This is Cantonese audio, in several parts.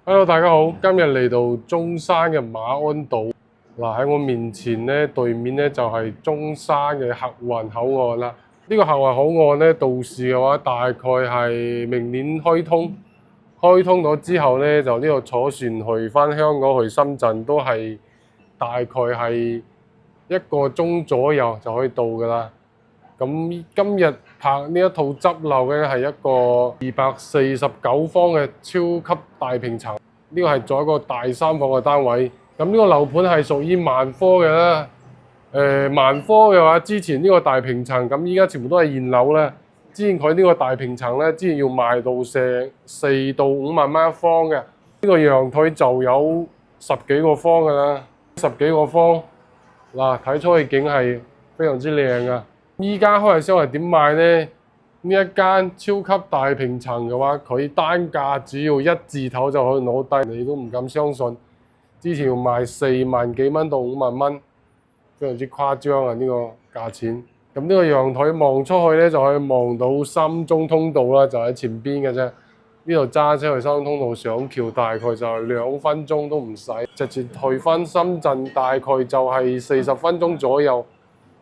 Hello，大家好，今日嚟到中山嘅馬鞍島。嗱，喺我面前咧，對面咧就係中山嘅客運口岸啦。呢個客運口岸咧，到時嘅話大概係明年開通。開通咗之後咧，就呢度坐船去翻香港去深圳都係大概係1個鐘左右就可以到㗎啦。咁今日拍呢一套執漏嘅係一個249方嘅超級大平層，呢個係做一個大3房嘅單位。咁呢個樓盤係屬於萬科嘅啦。萬科嘅話，之前呢個大平層，咁依家全部都係現樓咧。之前佢呢個大平層咧，之前要賣到成4到5萬蚊一方嘅。呢個陽台就有10幾個方㗎啦，10幾個方。嗱，睇出去景係非常之靚啊！依家開箱係點賣呢？呢一間超級大平層嘅話，佢單價只要1字頭就可以攞低，你都唔敢相信。之前要賣4萬幾蚊到5萬蚊，非常之誇張啊！呢個價錢。咁呢個陽台望出去咧，就可以望到深中通道啦，就喺前邊嘅啫。呢度揸車去深中通道上橋，大概就係2分鐘都唔使，直接去翻深圳，大概就係40分鐘左右。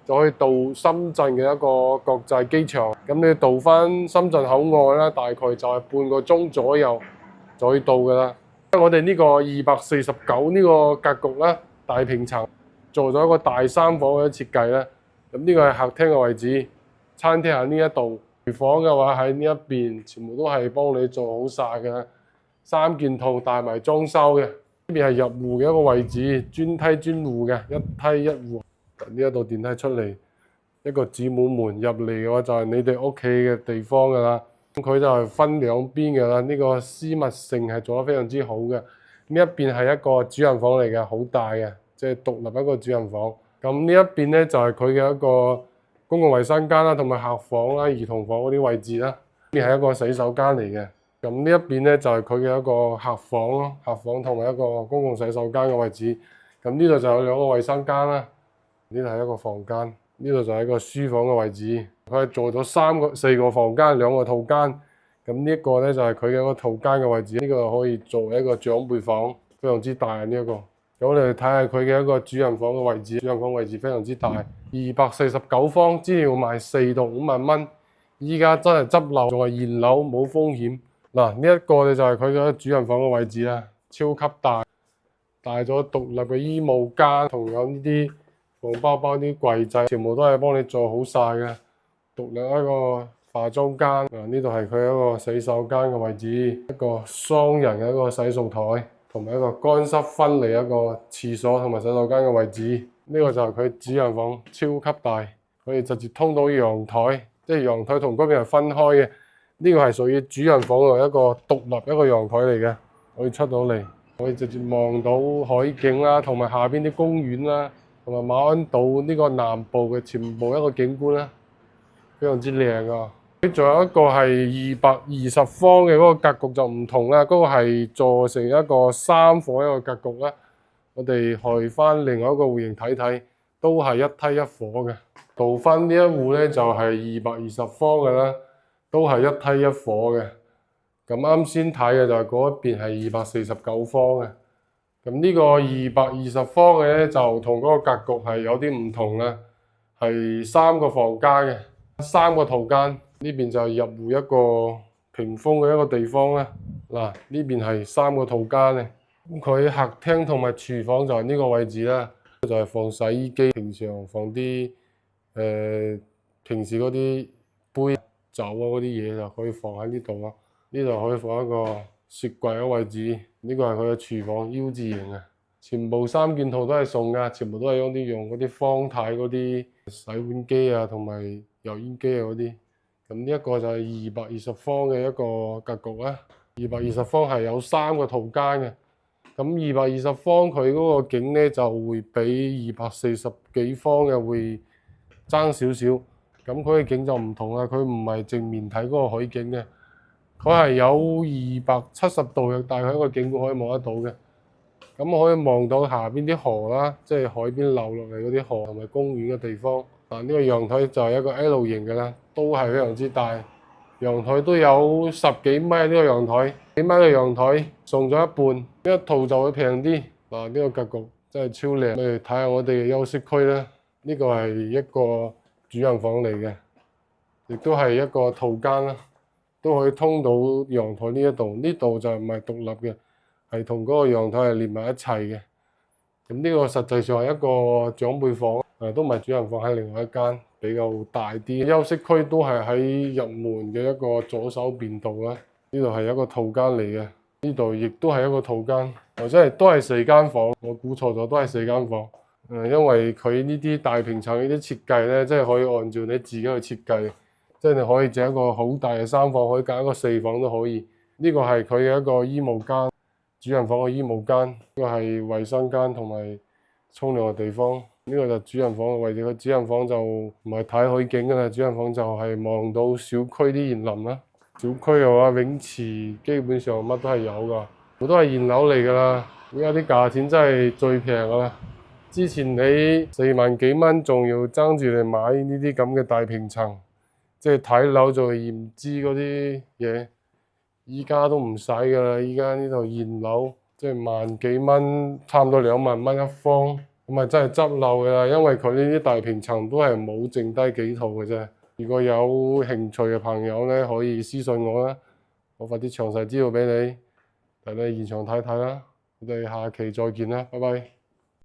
就可以到深圳嘅一個國際機場，咁你到翻深圳口岸啦，大概就係半個鐘左右就可以到㗎啦。我哋呢個249呢個格局啦，大平層做咗一個大3房嘅設計啦。咁呢個係客廳嘅位置，餐廳喺呢一度，廚房嘅話喺呢一邊，全部都係幫你做好晒嘅，3件套帶埋裝修嘅。呢邊係入戶嘅一個位置，專梯專戶嘅，一梯一戶。呢一度電梯出嚟，一個子母門入嚟嘅話就係你哋屋企嘅地方㗎啦。佢就係分兩邊㗎啦，呢個私密性係做得非常之好嘅。呢一邊係一個主人房嚟嘅，好大嘅，即係獨立一個主人房。咁呢一邊咧就係佢嘅一個公共衞生間啦，同埋客房啦、兒童房嗰啲位置啦。呢邊係一個洗手間嚟嘅。咁呢一邊咧就係佢嘅一個客房咯，客房同埋一個公共洗手間嘅位置。咁呢度就有2個衞生間啦。呢度係一個房間，呢度就係一個書房嘅位置。佢係做咗4個房間，2個套間。咁呢一個咧就係佢嘅一個套間嘅位置。呢個可以作為一個長輩房，非常之大呢一個。咁我哋睇下佢嘅一個主人房嘅位置。主人房位置非常之大，249方，之前要賣4到5萬蚊，依家真係執漏，仲係現樓，冇風險。嗱，呢一個咧就係佢嘅主人房嘅位置啦，超級大，大咗獨立嘅衣帽間，同有呢啲放包包啲櫃仔，全部都係幫你做好晒嘅。獨立一個化妝間，呢度係佢一個洗手間嘅位置，一個雙人嘅一個洗漱台，同埋一個乾濕分離一個廁所同埋洗手間嘅位置。呢個就係佢主人房，超級大，可以直接通到陽台，即係陽台同嗰邊係分開嘅。呢個係屬於主人房嘅一個獨立一個陽台嚟嘅，可以出到嚟，可以直接望到海景啦，同埋下邊啲公園啦。同埋馬鞍島呢個南部嘅全部一個景觀啦，非常之靚啊！仲有一個係220方嘅嗰個格局就唔同啦，嗰個係做成一個3房一個格局啦。我哋去翻另外一個戶型睇睇，都係一梯一伙嘅。到翻呢一戶咧就係220方嘅啦，都係一梯一伙嘅。咁啱先睇嘅就係嗰一邊係249方嘅。咁呢個220方嘅咧就同嗰個格局係有啲唔同啦，係3個房間嘅，3個套間。呢邊就係入戶一個屏風嘅一個地方啦。嗱，呢邊係3個套間嘅。咁佢客廳同埋廚房就係呢個位置啦，就係放洗衣機，平常放啲平時嗰啲杯酒啊嗰啲嘢就可以放喺呢度咯。呢度可以放一個雪櫃嘅位置，呢個係佢嘅廚房 U 字型嘅，全部3件套都係送㗎，全部都係用嗰啲方太嗰啲洗碗機啊，同埋油煙機啊嗰啲。咁呢一個就係220方嘅一個格局啦。220方係有3個套間嘅，咁220方佢嗰個景咧就會比240幾方嘅會爭少少。咁佢嘅景就唔同啦，佢唔係正面睇嗰個海景嘅。佢係有270度嘅，大概一個景觀可以望得到嘅。咁可以望到下邊啲河啦，即係海邊流落嚟嗰啲河同埋公園嘅地方。呢個陽台就係一個 L 型嘅啦，都係非常之大，陽台都有10幾米，呢個陽台幾米嘅陽台送咗一半，呢一套就會平啲。嗱，呢個格局真係超靚。你哋睇下我哋嘅休息區咧，呢個係一個主人房嚟嘅，亦都係一個套間啦，都可以通到陽台呢一度。呢度就唔係獨立嘅，係同嗰個陽台係連埋一齊嘅。咁呢個實際上係一個長輩房，都唔係主人房，喺另外一間比較大啲。休息區都係喺入門嘅一個左手邊度啦。呢度係一個套間嚟嘅，呢度亦都係一個套間，或者係都係4間房。我估錯咗，都係4間房。因為佢呢啲大平層呢啲設計咧，即係可以按照你自己去設計，即係你可以整一個好大嘅3房，可以揀一個4房都可以。呢個係佢嘅一個衣帽間。主人房嘅衣帽間，呢個係衞生間同埋沖涼嘅地方。呢個就主人房嘅位置。個主人房就唔係睇海景㗎啦，主人房就係望到小區啲園林啦。小區嘅話，泳池基本上乜都係有㗎，好多係現樓嚟㗎啦。而家啲價錢真係最平㗎啦。之前你4萬幾蚊仲要爭住嚟買呢啲咁嘅大平層，即係睇樓做驗資嗰啲嘢。依家都唔使㗎啦，依家呢度現樓即係萬幾蚊，差唔多2萬蚊一方，咁啊真係執漏㗎啦。因為佢呢啲大平層都係冇剩低幾套嘅啫。如果有興趣嘅朋友咧，可以私信我啦，我發啲詳細資料俾你，等你現場睇睇啦。我哋下期再見啦，拜拜。